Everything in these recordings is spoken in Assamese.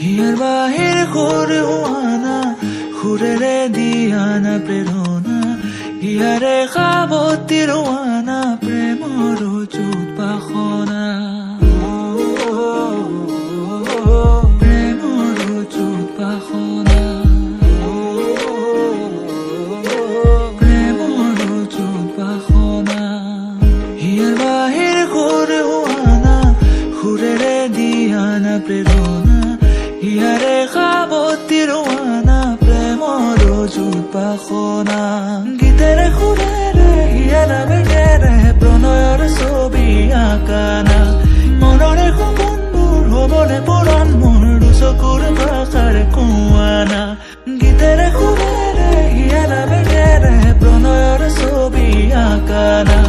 হিয়াৰ বাহিৰ সুৰ হোৱানা সুৰেৰে দিয়ানা প্ৰেৰণা হিয়াৰে সাৱতি ৰোৱানা প্ৰেমৰ যুত বাসনা প্ৰেমৰ যুত বাসনা প্ৰেমৰ যুত বাসনা হিয়াৰ বাহিৰ সুৰ হোৱানা সুৰেৰে দিয়ানা প্ৰেৰণা হিয়াৰে সাৱতি ৰোৱানা প্ৰেমৰ যুত বাসনা গীতেৰে সুৰেৰে হিয়াৰা বেগেৰে প্ৰণয়ৰ ছবি আঁকানা মনৰে সপোনবোৰ হ'বলে পৰাণ মোৰ দুচকুৰ ভাষাৰে কোৱানা গীতেৰে সুৰেৰে হিয়াৰা বেগেৰে প্ৰণয়ৰ ছবি আঁকানা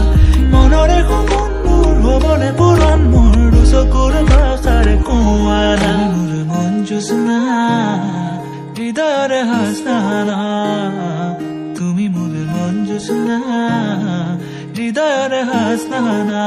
মনৰে সপোনবোৰ হ'বলে পৰাণ মোৰ দুচকুৰ ভাষাৰে কোৱানা মোৰ মন জোছনা হৃদয়ৰে হাসনা তুমি মোৰ মন জোছনা হৃদয়ৰে হাসনা